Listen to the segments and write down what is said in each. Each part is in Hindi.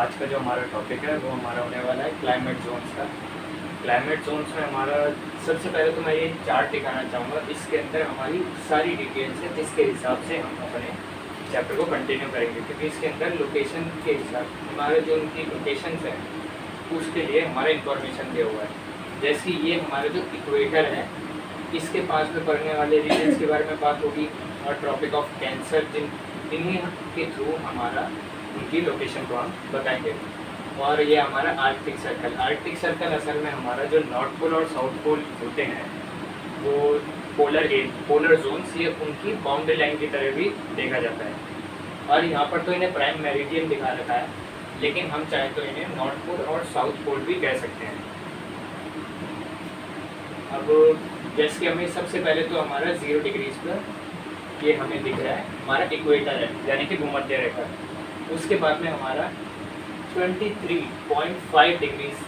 आज का जो हमारा टॉपिक है वो हमारा होने वाला है क्लाइमेट जोन्स का। क्लाइमेट जोन्स में हमारा सबसे पहले तो मैं ये चार्ट दिखाना चाहूँगा। इसके अंदर हमारी सारी डिटेल्स है जिसके हिसाब से हम अपने चैप्टर को कंटिन्यू करेंगे, क्योंकि इसके अंदर लोकेशन के हिसाब हमारे जो उनकी लोकेशंस हैं उसके लिए हमारा इंफॉर्मेशन दिया हुआ है। जैसे कि ये हमारा जो इक्वेटर है इसके पास में पड़ने वाले रीजन्स के बारे में बात होगी, और ट्रॉपिक ऑफ कैंसर इन्हीं के थ्रू हमारा उनकी लोकेशन को हम बताएंगे। और ये हमारा आर्कटिक सर्कल असल में हमारा जो नॉर्थ पोल और साउथ पोल होते हैं वो पोलर जोन्स, ये उनकी बाउंड्री लाइन की तरह भी देखा जाता है। और यहाँ पर तो इन्हें प्राइम मेरिडियन दिखा रखा है, लेकिन हम चाहे तो इन्हें नॉर्थ पोल और साउथ पोल भी कह सकते हैं। अब जैसे कि हमें सबसे पहले तो हमारा 0 डिग्रीज पर ये हमें दिख रहा है हमारा इक्वेटर है, यानी कि भूमध्य रेखा। उसके बाद में हमारा 23.5 डिग्रीज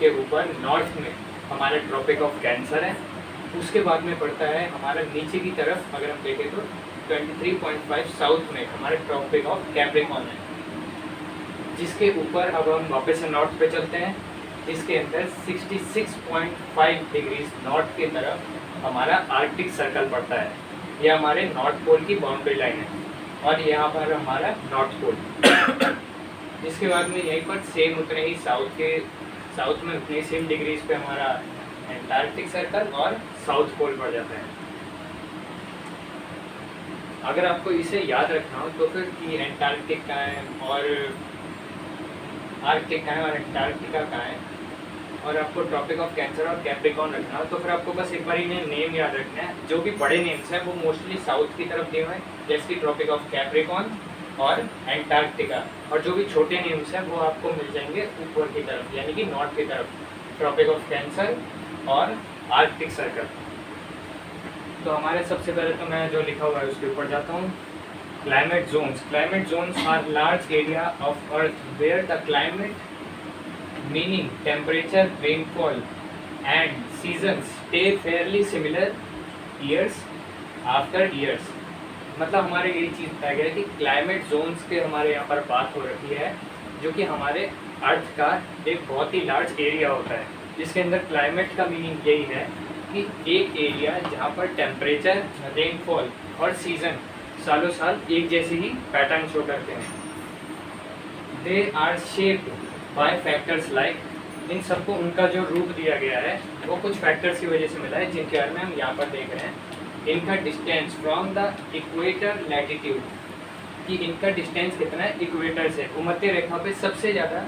के ऊपर नॉर्थ में हमारा ट्रॉपिक ऑफ कैंसर है। उसके बाद में पड़ता है हमारा नीचे की तरफ, अगर हम देखें तो 23.5 साउथ में हमारा ट्रॉपिक ऑफ कैप्रिकॉर्न है, जिसके ऊपर अब हम वापस से नॉर्थ पे चलते हैं। इसके अंदर 66.5 डिग्रीज नॉर्थ की तरफ हमारा आर्कटिक सर्कल पड़ता है। यह हमारे नॉर्थ पोल की बाउंड्री लाइन है, और यहाँ पर हमारा नॉर्थ पोल। इसके बाद में यहीं पर सेम उतने ही साउथ में उतने सेम डिग्रीज पे हमारा एंटार्क्टिक सर्कल और साउथ पोल पड़ जाता है। अगर आपको इसे याद रखना हो तो फिर कि एंटार्क्टिक कहाँ है और आर्कटिक कहाँ है और एंटार्क्टिका कहाँ है, और आपको ट्रॉपिक ऑफ कैंसर और कैप्रिकॉर्न रखना हो तो फिर आपको बस एक बार इन्हें नेम याद रखना है। जो भी बड़े नेम्स हैं वो मोस्टली साउथ की तरफ दिए हुए हैं, जैसे कि ट्रॉपिक ऑफ कैप्रिकॉर्न और एंटार्क्टिका, और जो भी छोटे नेम्स हैं वो आपको मिल जाएंगे ऊपर की तरफ, यानी कि नॉर्थ की तरफ, ट्रॉपिक ऑफ कैंसर और आर्कटिक सर्कल। तो हमारे सबसे पहले तो मैं जो लिखा हुआ है उसके ऊपर जाता हूँ। Climate zones are large area of earth where the climate meaning temperature, rainfall and seasons stay fairly similar years after years। मतलब हमारे यही चीज़ बताया गया कि क्लाइमेट जोन्स के हमारे यहाँ पर बात हो रही है, जो कि हमारे अर्थ का एक बहुत ही लार्ज एरिया होता है, जिसके अंदर क्लाइमेट का मीनिंग यही है कि एक एरिया जहाँ पर टेम्परेचर, रेनफॉल और सीजन सालों साल एक जैसे ही पैटर्न शो करते हैं। They are shaped by factors like, इन सबको उनका जो रूप दिया गया है वो कुछ फैक्टर्स की वजह से मिला है, जिनके बारे में हम यहाँ पर देख रहे हैं। इनका distance from the equator latitude, कि इनका डिस्टेंस कितना है इक्वेटर से। भूमध्य रेखा पे सबसे ज़्यादा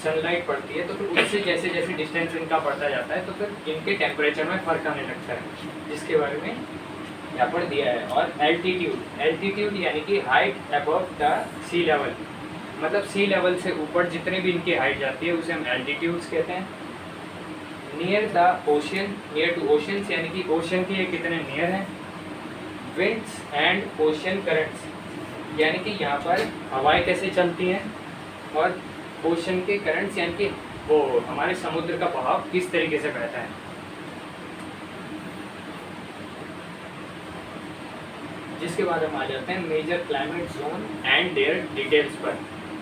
सनलाइट पड़ती है, तो फिर उससे जैसे जैसे डिस्टेंस इनका बढ़ता जाता है तो फिर इनके टेम्परेचर में फ़र्क आने लगता है, जिसके बारे में यहाँ पर दिया है। और एल्टीट्यूड यानी कि height above the sea level, मतलब सी लेवल से ऊपर जितने भी इनकी हाइट जाती है उसे हम एल्टीट्यूड्स कहते हैं। Near the ocean, near to oceans, यानी कि ओशन के ये कितने नियर हैं। विंड्स एंड ओशन करंट्स, यानी कि यहाँ पर हवाएं कैसे चलती हैं, और ओशन के करंट्स यानी कि वो हमारे समुद्र का बहाव किस तरीके से बहता है। जिसके बाद हम आ जाते हैं major climate zone and their details पर।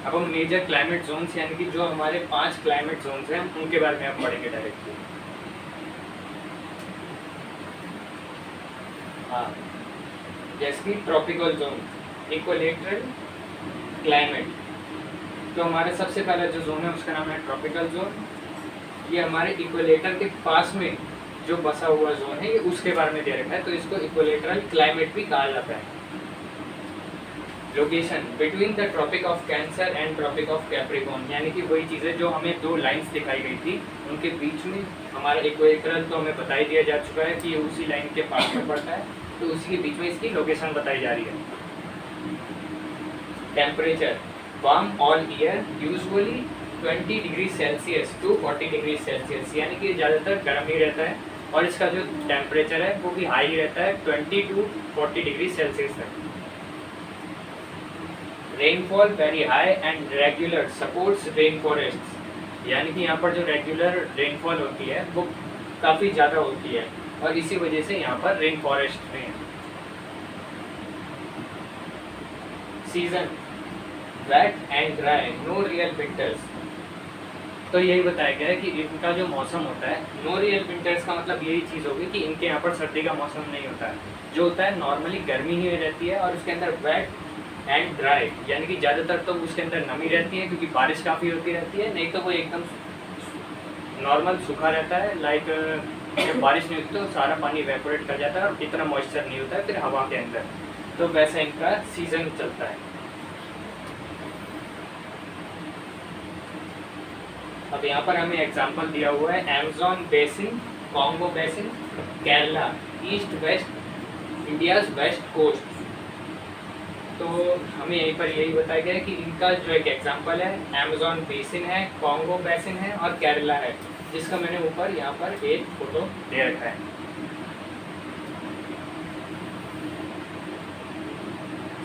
अब हम मेजर क्लाइमेट जोन्स यानी कि जो हमारे 5 क्लाइमेट जोन्स हैं उनके बारे में हम पढ़ेंगे डायरेक्टली। हाँ, जैसे कि ट्रॉपिकल जोन, इक्वेटोरियल क्लाइमेट, तो हमारे सबसे पहला जो जोन है उसका नाम है ट्रॉपिकल जोन। ये हमारे इक्वेटर के पास में जो बसा हुआ जोन है ये उसके बारे में दे रखा है, तो इसको इक्वेटोरियल क्लाइमेट भी कहा जाता है। Location between the Tropic of Cancer and Tropic of Capricorn, यानी कि वही चीज़ें जो हमें 2 लाइंस दिखाई गई थी उनके बीच में हमारा इक्वेटर तो हमें बता ही दिया जा चुका है कि ये उसी लाइन के पास में पड़ता है, तो उसी के बीच में इसकी लोकेशन बताई जा रही है। Temperature warm all year, usually 20 degree Celsius to 40 degree Celsius, यानी कि ज़्यादातर गर्म ही रहता है, और इसका जो टेम्परेचर है वो भी हाई रहता है 20 टू 40 डिग्री सेल्सियस तक। Rainfall very high and regular supports rain forest, यानी कि यहाँ पर जो रेगुलर रेनफॉल होती है वो काफ़ी ज़्यादा होती है, और इसी वजह से यहाँ पर रेन फॉरेस्ट में। Season wet and dry, no real winters. तो यही बताया गया है कि इनका जो मौसम होता है, नो रियल विंटर्स का मतलब यही चीज़ होगी कि इनके यहाँ पर सर्दी का मौसम नहीं होता है। जो होता है नॉर्मली गर्मी ही रहती है, और उसके अंदर वेट एंड ड्राई, यानी कि ज़्यादातर तो उसके अंदर नमी रहती है क्योंकि बारिश काफ़ी होती रहती है, नहीं तो वो एकदम नॉर्मल सूखा रहता है। लाइक जब बारिश नहीं होती तो सारा पानी इवेपोरेट कर जाता है और इतना मॉइस्चर नहीं होता है फिर हवा के अंदर, तो वैसा इनका सीजन चलता है। अब यहाँ पर हमें एग्जांपल दिया हुआ है Amazon basin, Congo basin, Kerala, east West Indies west coast. तो हमें यहीं पर यही बताया गया है कि इनका जो एक एग्जांपल है अमेज़न बेसिन है, कॉन्गो बेसिन है और केरला है, जिसका मैंने ऊपर यहाँ पर एक फोटो दे रखा है।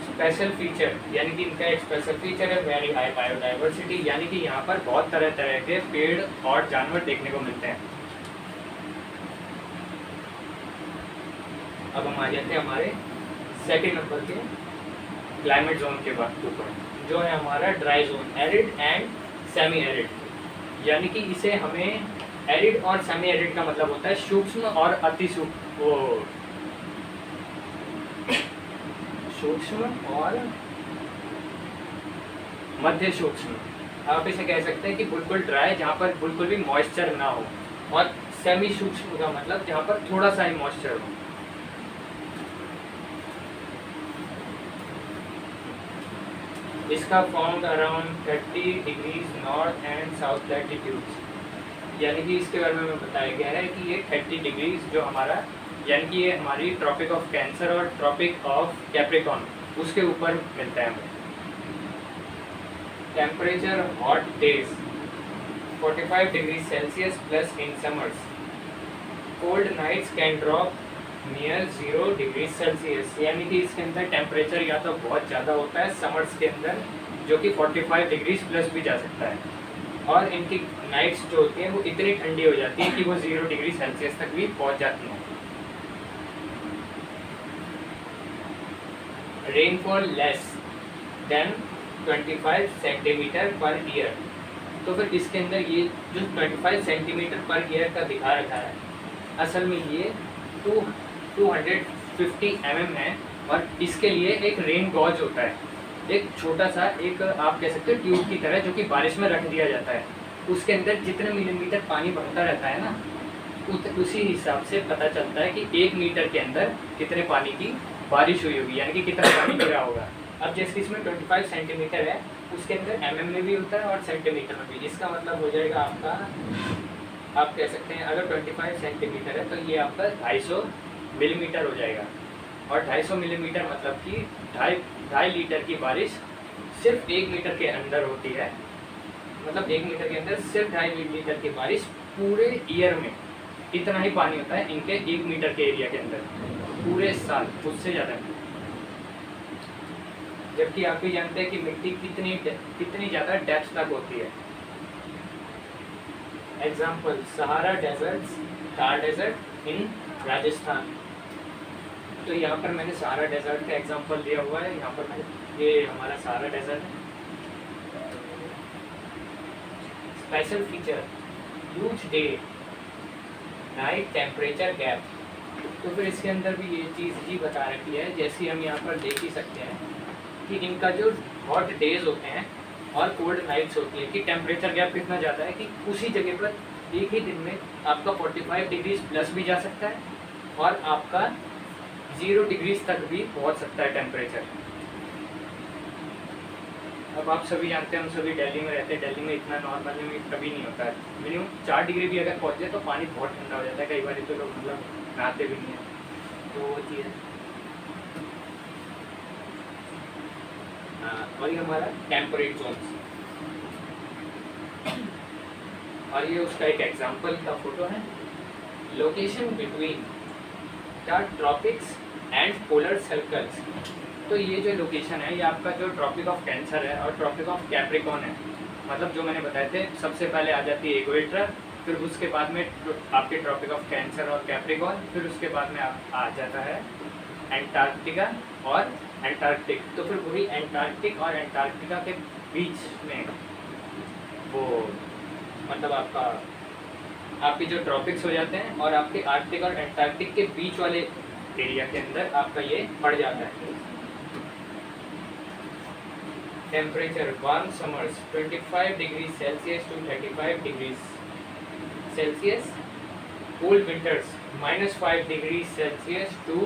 स्पेशल फीचर, यानी कि इनका एक स्पेशल फीचर है वेरी हाई बायोडाइवर्सिटी, यानी कि यहाँ पर बहुत तरह तरह के पेड़ और जानवर देखने को मिलते हैं। अब हम आ जाते हैं हमारे सेकेंड नंबर के क्लाइमेट जोन के बाद ऊपर, जो है हमारा dry zone, arid and semi arid. यानी कि इसे हमें एरिड और सेमी एरिड का मतलब होता है सूक्ष्म और अति सूक्ष्म, सूक्ष्म और मध्य सूक्ष्म। आप इसे कह सकते हैं कि बिल्कुल ड्राई जहाँ पर बिल्कुल भी मॉइस्चर ना हो, और सेमी सूक्ष्म का मतलब जहाँ पर थोड़ा सा ही मॉइस्चर हो। इसका found around 30 degrees north and south latitudes, यानी कि इसके बारे में बताया गया है कि ये 30 डिग्रीज जो हमारा, यानी कि ये हमारी ट्रॉपिक ऑफ कैंसर और ट्रॉपिक ऑफ कैप्रिकॉर्न उसके ऊपर मिलता है हमें। Temperature hot days 45 degree Celsius plus in summers, cold nights can drop near 0 degree Celsius, यानी कि इसके अंदर टेम्परेचर या तो बहुत ज़्यादा होता है समर्स के अंदर, जो कि 45 डिग्रीज प्लस भी जा सकता है, और इनकी नाइट्स जो होती हैं वो इतनी ठंडी हो जाती है कि वो 0 डिग्री सेल्सियस तक भी पहुंच जाती हैं। Rainfall less than 25 centimetre per year, तो फिर इसके अंदर ये जो 25 सेंटीमीटर पर ईयर का दिखा रखा है, असल में ये 250 mm है, और इसके लिए एक रेन गॉज होता है, एक छोटा सा, एक आप कह सकते हो ट्यूब की तरह, जो कि बारिश में रख दिया जाता है। उसके अंदर जितने मिलीमीटर पानी भरता रहता है ना, उसी हिसाब से पता चलता है कि 1 मीटर के अंदर कितने पानी की बारिश हुई होगी, यानी कि कितना पानी गिरा होगा। अब जैसे इसमें 25 सेंटीमीटर है, उसके अंदर mm में भी होता है और सेंटीमीटर में भी। इसका मतलब हो जाएगा आपका, आप कह सकते हैं अगर 25 सेंटीमीटर है तो ये आपका 250 मिलीमीटर हो जाएगा, और 250 मिलीमीटर मतलब कि 2.5 लीटर की बारिश सिर्फ 1 मीटर के अंदर होती है। मतलब 1 मीटर के अंदर सिर्फ 2.5 लीटर की बारिश पूरे ईयर में, इतना ही पानी होता है इनके 1 मीटर के एरिया के अंदर पूरे साल, उससे ज़्यादा नहीं। जबकि आप भी जानते हैं कि मिट्टी कितनी ज़्यादा डेप्थ तक होती है। Example Sahara desert, Thar desert in Rajasthan. तो यहाँ पर मैंने सहारा डेजर्ट का एग्जाम्पल दिया हुआ है। यहाँ पर मैंने, ये हमारा सहारा डेजर्ट है। Special feature huge day night temperature gap. तो फिर इसके अंदर भी ये चीज़ ही बता रखी है, जैसे हम यहाँ पर देख ही सकते हैं कि इनका जो हॉट डेज होते हैं और कोल्ड नाइट्स होती है कि टेम्परेचर गैप कितना ज़्यादा है कि उसी जगह पर एक ही दिन में आपका 45 डिग्रीज प्लस भी जा सकता है और आपका 0 डिग्रीज तक भी पहुंच सकता है टेम्परेचर। अब आप सभी जानते हैं, हम सभी दिल्ली में रहते हैं, दिल्ली में इतना नॉर्मल में कभी नहीं होता है। मिनिमम 4 डिग्री भी अगर पहुँच जाए तो पानी बहुत ठंडा हो जाता है, कई बार तो लोग मतलब नहाते भी नहीं है। तो वो चीज़ है। और ये हमारा टेम्परेट जोन्स, और ये उसका एक एग्जांपल का फोटो है। Location between the tropics and polar circles. तो ये जो लोकेशन है, ये आपका जो ट्रॉपिक ऑफ कैंसर है और ट्रॉपिक ऑफ कैप्रिकॉर्न है, मतलब जो मैंने बताए थे, सबसे पहले आ जाती है इक्वेटर, फिर उसके बाद में आपके ट्रॉपिक ऑफ कैंसर और कैप्रिकॉर्न, फिर उसके बाद में आ जाता है एंटार्क्टिका और एंटार्क्टिक। तो फिर वही एंटार्क्टिक और एंटार्क्टिका के बीच में वो मतलब आपके जो ट्रॉपिक्स हो जाते हैं और आपके आर्कटिक और एंटार्क्टिक के बीच वाले एरिया के अंदर आपका ये पड़ जाता है। Temperature warm summers 25 degree Celsius to 35 degree Celsius, cold winters -5 degree Celsius to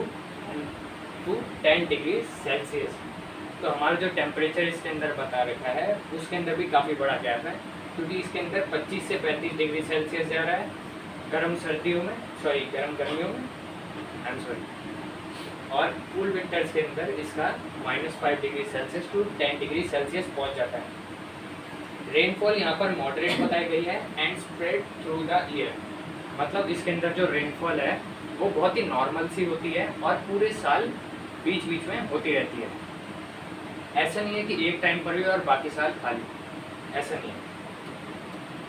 10 degree Celsius. तो हमारा जो टेम्परेचर इसके अंदर बता रखा है उसके अंदर भी काफ़ी बड़ा गैप है, क्योंकि इसके अंदर 25 से 35 डिग्री सेल्सियस जा रहा है गर्म सर्दियों में, गर्म गर्मियों में, और कूल विंटर्स के अंदर इसका -5 degree Celsius to 10 degree Celsius पहुंच जाता है। रेनफॉल यहाँ पर मॉडरेट बताई गई है and spread through the year, मतलब इसके अंदर जो रेनफॉल है वो बहुत ही नॉर्मल सी होती है और पूरे साल बीच बीच में होती रहती है। ऐसा नहीं है कि एक टाइम पर भी और बाकी साल खाली, ऐसा नहीं है।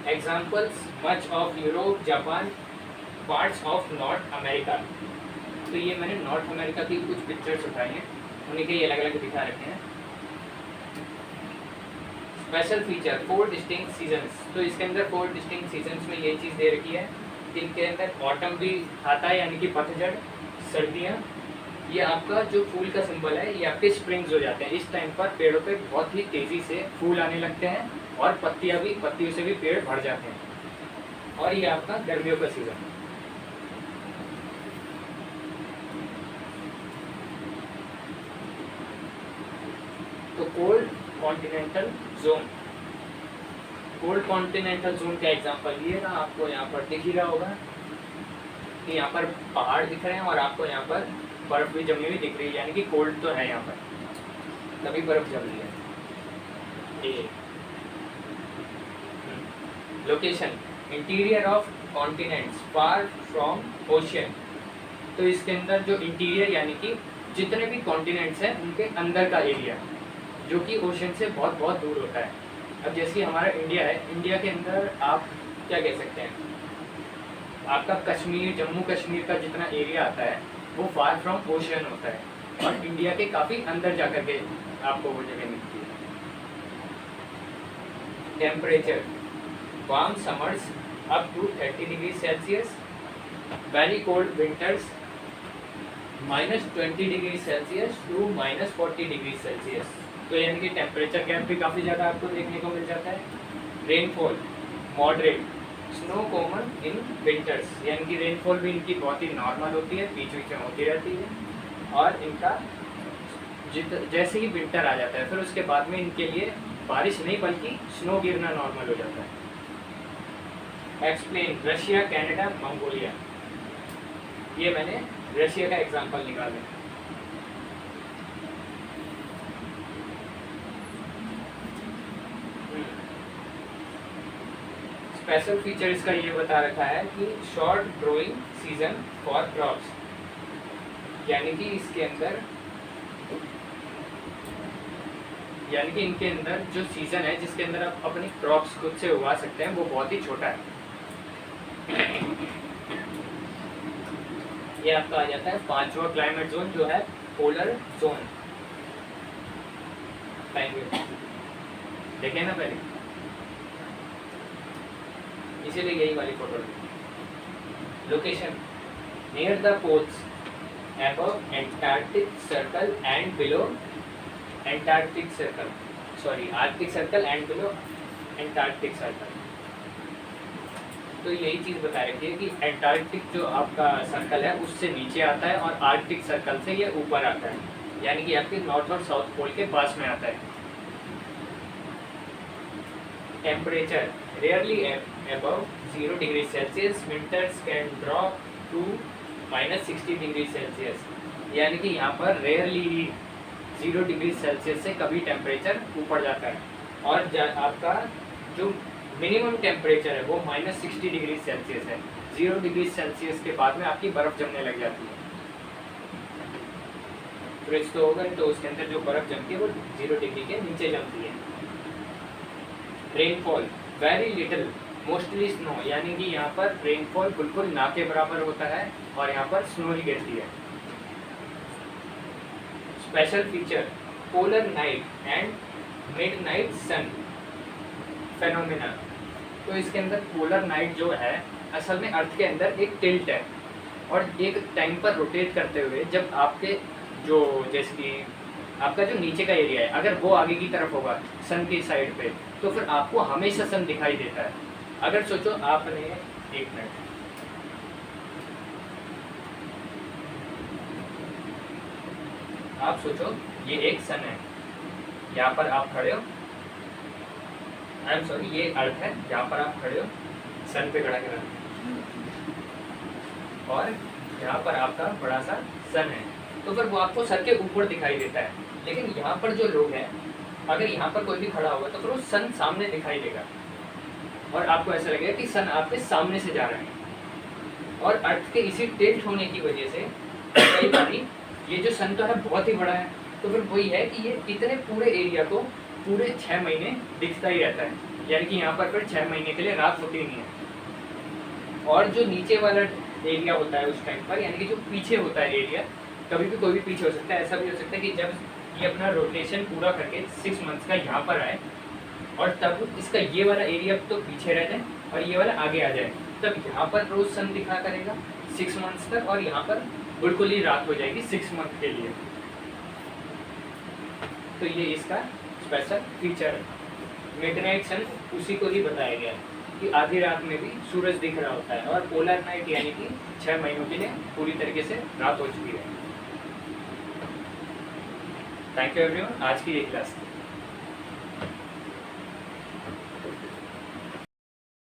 Examples much of Europe, Japan, parts of north America. तो ये मैंने नॉर्थ अमेरिका की कुछ पिक्चर्स उठाई हैं, उन्हीं के ये अलग अलग दिखा रखे हैं। Special feature 4 distinct seasons. तो इसके अंदर 4 डिस्टिंक्ट सीजन्स में ये चीज़ दे रखी है कि इनके अंदर ऑटम भी आता है, यानी कि पतझड़, सर्दियाँ। ये आपका जो फूल का सिंबल है ये आपके स्प्रिंग्स हो जाते हैं। इस टाइम पर पेड़ों पे बहुत ही तेज़ी से फूल आने लगते हैं और पत्तियों से भी पेड़ भर जाते हैं। और ये आपका गर्मियों का सीज़न है। तो cold continental zone, cold continental zone का एग्जांपल ये ना आपको यहाँ पर दिख ही रहा होगा कि यहाँ पर पहाड़ दिख रहे हैं और आपको यहाँ पर बर्फ भी जमी हुई दिख रही है, यानी कि कोल्ड तो है यहाँ पर, तभी बर्फ जम रही है। Location interior of continents far from ocean. तो इसके अंदर जो इंटीरियर यानी कि जितने भी कॉन्टिनेंट्स हैं उनके अंदर का एरिया जो कि ओशन से बहुत बहुत दूर होता है। अब जैसे हमारा इंडिया है, इंडिया के अंदर आप क्या कह सकते हैं, आपका कश्मीर, जम्मू कश्मीर का जितना एरिया आता है वो फार फ्रॉम ओशन होता है और इंडिया के काफ़ी अंदर जा कर के आपको वो जगह मिलती है। Temperature warm summers up to 30 degree Celsius, very cold winters -20 degree Celsius to -40 degree Celsius. तो यानी कि टेम्परेचर गैप भी काफ़ी ज़्यादा आपको देखने को मिल जाता है। Rainfall moderate, snow common in winters, यानी कि रेनफॉल भी इनकी बहुत ही नॉर्मल होती है, बीच बीच में होती रहती है। और इनका जैसे ही विंटर आ जाता है फिर उसके बाद में इनके लिए बारिश नहीं बल्कि स्नो गिरना नॉर्मल हो जाता है। Explain Russia, Canada, Mongolia. ये मैंने रशिया का एग्जांपल निकाला। स्पेशल फीचर इसका ये बता रखा है कि short growing season for crops, यानी कि इसके अंदर इनके अंदर जो सीजन है जिसके अंदर आप अपनी क्रॉप्स खुद से उगा सकते हैं वो बहुत ही छोटा है। ये आपका आ जाता है 5वां क्लाइमेट जोन जो है पोलर जोन। देखें ना पहले, इसीलिए यही वाली photo. Location near the poles, above Antarctic circle and below Antarctic circle, Arctic circle and below Antarctic circle. तो यही चीज़ बता रखी है कि एंटार्क्टिक जो आपका सर्कल है उससे नीचे आता है और आर्कटिक सर्कल से ये ऊपर आता है, यानी कि आपके नॉर्थ और साउथ पोल के पास में आता है। Temperature rarely above 0 degree Celsius, winters can drop to -60 degree Celsius, यानी कि यहाँ पर रेयरली 0 डिग्री सेल्सियस से कभी टेम्परेचर ऊपर जाता है। और आपका जो मिनिमम टेम्परेचर है वो -60 डिग्री सेल्सियस है। 0 डिग्री सेल्सियस के बाद में आपकी बर्फ़ जमने लग जाती है। फ्रिज तो होगा तो उसके अंदर जो बर्फ़ जमती है वो 0 डिग्री के नीचे जमती है। Rainfall very little mostly snow, यानी कि यहाँ पर रेनफॉल बिल्कुल ना के बराबर होता है और यहाँ पर स्नो ही गिरती है। Special feature polar night and midnight sun phenomena. तो इसके अंदर पोलर नाइट जो है असल में अर्थ के अंदर एक टिल्ट है और एक टाइम पर रोटेट करते हुए जब आपके जो जैसे कि आपका जो नीचे का एरिया है अगर वो आगे की तरफ होगा सन की साइड पे तो फिर आपको हमेशा सन दिखाई देता है। अगर सोचो आपने एक मिनट आप सोचो ये एक सन है, यहाँ पर आप खड़े हो, आई एम सॉरी ये अर्थ है, यहाँ पर आप खड़े हो सन पे खड़ा करा और यहाँ पर आपका बड़ा सा सन है तो फिर वो आपको सर के ऊपर दिखाई देता है। लेकिन यहाँ पर जो लोग हैं अगर यहाँ पर कोई भी खड़ा होगा तो फिर वो सन सामने दिखाई देगा और आपको ऐसा लगेगा कि सन आपके सामने से जा रहा है। और अर्थ के इसी टिल्ट होने की वजह से कई बारी ये जो सन तो है बहुत ही बड़ा है तो फिर वही है कि ये इतने पूरे एरिया को पूरे 6 महीने दिखता ही रहता है, यानी कि यहाँ पर फिर 6 महीने के लिए रात होती नहीं है। और जो नीचे वाला एरिया होता है उस टाइम पर यानी कि जो पीछे होता है एरिया, कभी भी कोई भी पीछे हो सकता है, ऐसा भी हो सकता है कि जब ये अपना रोटेशन पूरा करके 6 मंथ्स का यहाँ पर आए और तब इसका ये वाला एरिया तो पीछे रह जाए और ये वाला आगे आ जाए, तब यहाँ पर रोज सन दिखा करेगा 6 मंथ्स तक और यहाँ पर बिल्कुल ही रात हो जाएगी 6 मंथ के लिए। तो ये इसका स्पेशल फीचर है। मिडनाइट सन उसी को ही बताया गया है कि आधी रात में भी सूरज दिख रहा होता है और पोलर नाइट यानी कि 6 महीनों के लिए पूरी तरीके से रात हो चुकी है। थैंक यू एवरीवन, आज की ये क्लास थी।